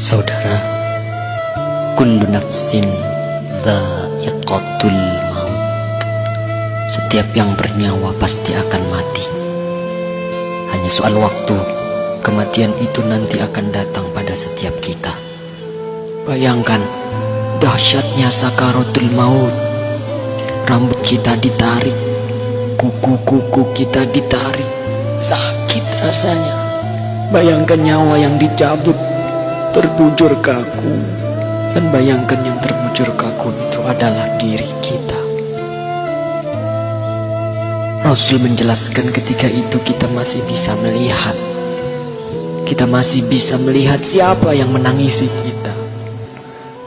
Saudara, kullu nafsin dha'iqatul maut. Setiap yang bernyawa pasti akan mati. Hanya soal waktu, kematian itu nanti akan datang pada setiap kita. Bayangkan dahsyatnya sakaratul maut. Rambut kita ditarik, kuku-kuku kita ditarik, sakit rasanya. Bayangkan nyawa yang dicabut, terbujur kaku. Dan bayangkan yang terbujur kaku itu adalah diri kita. Rasul menjelaskan ketika itu kita masih bisa melihat. Kita masih bisa melihat siapa yang menangisi kita,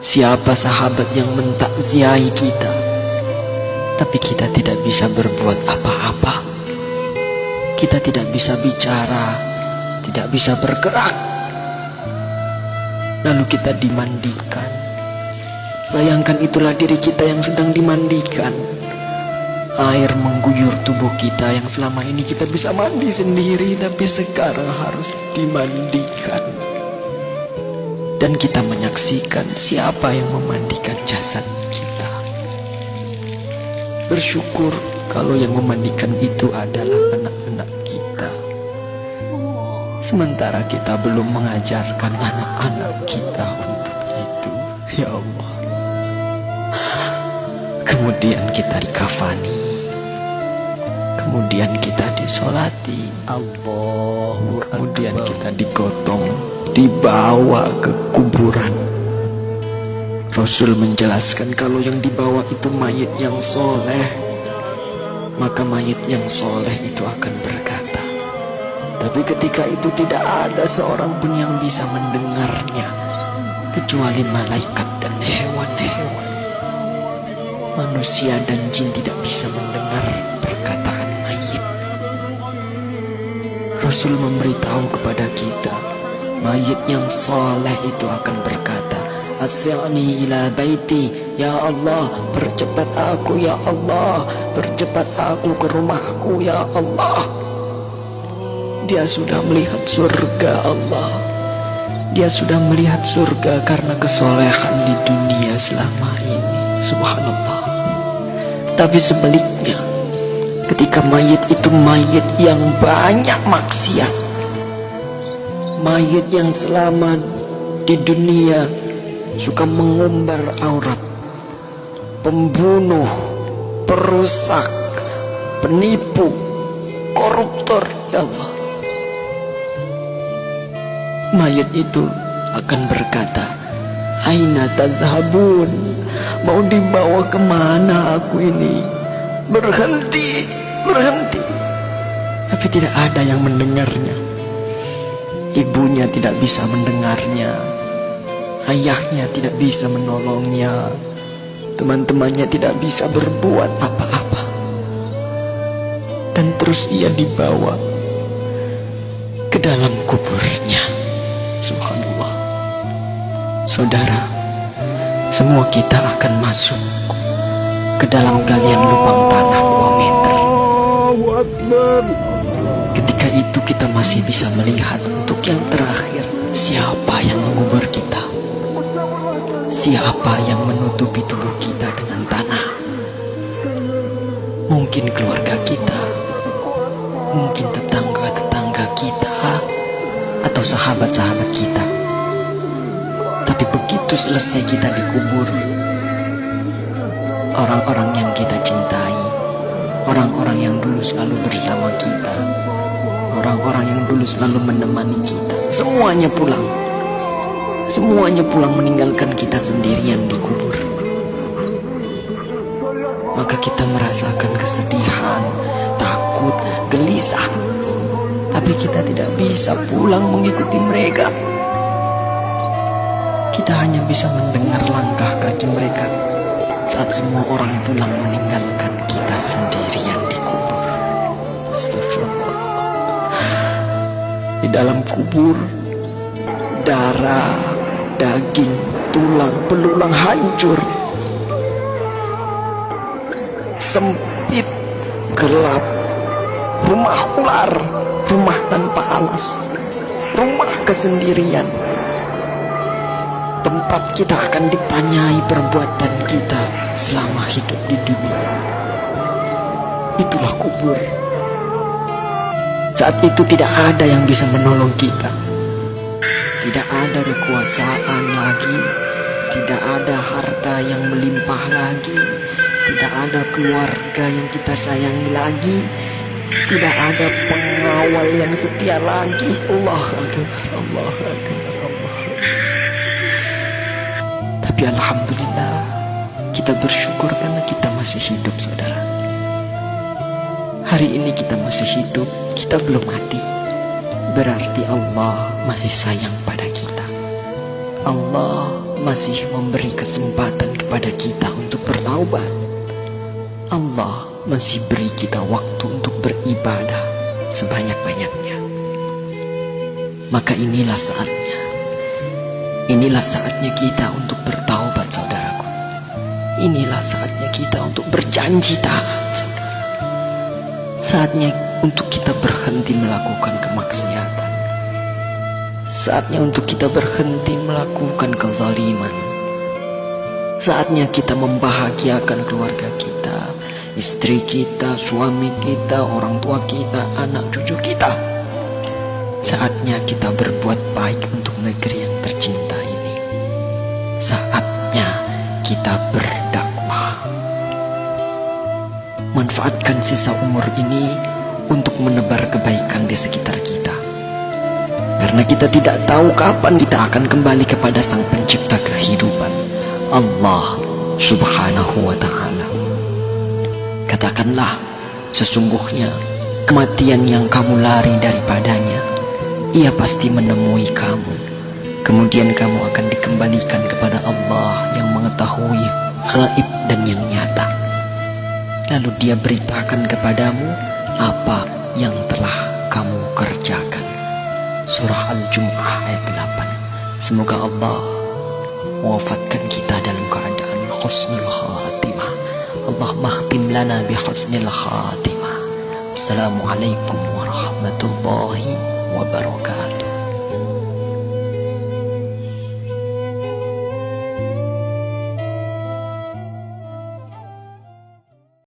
siapa sahabat yang mentakziahi kita. Tapi kita tidak bisa berbuat apa-apa. Kita tidak bisa bicara, tidak bisa bergerak. Lalu kita dimandikan. Bayangkan itulah diri kita yang sedang dimandikan. Air mengguyur tubuh kita yang selama ini kita bisa mandi sendiri, tapi sekarang harus dimandikan. Dan kita menyaksikan siapa yang memandikan jasad kita. Bersyukur kalau yang memandikan itu adalah anak-anak kita. Sementara kita belum mengajarkan anak-anak kita untuk itu. Ya Allah. Kemudian kita dikafani, kemudian kita disolati, kemudian kita digotong, dibawa ke kuburan. Rasul menjelaskan kalau yang dibawa itu mayit yang soleh, maka mayit yang soleh itu akan berkata. Tapi ketika itu tidak ada seorang pun yang bisa mendengarnya, kecuali malaikat dan hewan-hewan. Manusia dan jin tidak bisa mendengar perkataan mayit. Rasul memberitahu kepada kita, mayit yang soleh itu akan berkata, Asri'ni ila baiti, ya Allah, percepat aku ya Allah, percepat aku ke rumahku ya Allah. Dia sudah melihat surga Allah. Dia sudah melihat surga karena kesolehan di dunia selama ini. Subhanallah. Tapi sebaliknya, ketika mayit itu mayit yang banyak maksiat, mayit yang selama di dunia suka mengumbar aurat, pembunuh, perusak, penipu, koruptor, ya Allah. Mayat itu akan berkata, Aina tadhabun, mau dibawa kemana aku ini? Berhenti, berhenti. Tapi tidak ada yang mendengarnya. Ibunya tidak bisa mendengarnya, ayahnya tidak bisa menolongnya, teman-temannya tidak bisa berbuat apa-apa. Dan terus ia dibawa ke dalam kuburnya. Subhanallah. Saudara, semua kita akan masuk ke dalam galian lubang tanah 2 meter. Ketika itu kita masih bisa melihat untuk yang terakhir, siapa yang mengubur kita, siapa yang menutupi tubuh kita dengan tanah. Mungkin keluarga kita, mungkin tetangga-tetangga kita, atau sahabat-sahabat kita. Tapi begitu selesai kita dikubur, orang-orang yang kita cintai, orang-orang yang dulu selalu bersama kita, orang-orang yang dulu selalu menemani kita, semuanya pulang. Semuanya pulang meninggalkan kita sendirian di kubur. Maka kita merasakan kesedihan, takut, gelisah. Tapi kita tidak bisa pulang mengikuti mereka. Kita hanya bisa mendengar langkah kaki mereka saat semua orang pulang meninggalkan kita sendirian di kubur. Astagfirullah. Di dalam kubur, darah, daging, tulang, belulang hancur. Sempit, gelap, rumah ular, rumah tanpa alas, rumah kesendirian. tempat kita akan ditanyai perbuatan kita selama hidup di dunia. Itulah kubur. Saat itu tidak ada yang bisa menolong kita. Tidak ada kekuasaan lagi. Tidak ada harta yang melimpah lagi. Tidak ada keluarga yang kita sayangi lagi. Tidak ada pengawal yang setia lagi. Allah Akbar, Allah Akbar, Allah Akbar. Tapi alhamdulillah, kita bersyukur karena kita masih hidup, saudara. Hari ini kita masih hidup, kita belum mati. Berarti Allah masih sayang pada kita. Allah masih memberi kesempatan kepada kita untuk bertaubat. Allah masih beri kita waktu untuk beribadah sebanyak-banyaknya. Maka inilah saatnya. Inilah saatnya kita untuk bertaubat, saudaraku. Inilah saatnya kita untuk berjanji taat, saudara. Saatnya untuk kita berhenti melakukan kemaksiatan. Saatnya untuk kita berhenti melakukan kezaliman. Saatnya kita membahagiakan keluarga kita, istri kita, suami kita, orang tua kita, anak cucu kita. Saatnya kita berbuat baik untuk negeri yang tercinta ini. Saatnya kita berdakwah. Manfaatkan sisa umur ini untuk menebar kebaikan di sekitar kita. Karena kita tidak tahu kapan kita akan kembali kepada Sang Pencipta kehidupan, Allah Subhanahu wa ta'ala. Katakanlah, sesungguhnya kematian yang kamu lari daripadanya, ia pasti menemui kamu. Kemudian kamu akan dikembalikan kepada Allah yang mengetahui gaib dan yang nyata. Lalu dia beritakan kepadamu apa yang telah kamu kerjakan. Surah Al-Jum'ah ayat 8. Semoga Allah mewafatkan kita dalam keadaan husnul khatimah. Allah makhtim lana bi husnil khatimah. Assalamualaikum warahmatullahi wabarakatuh.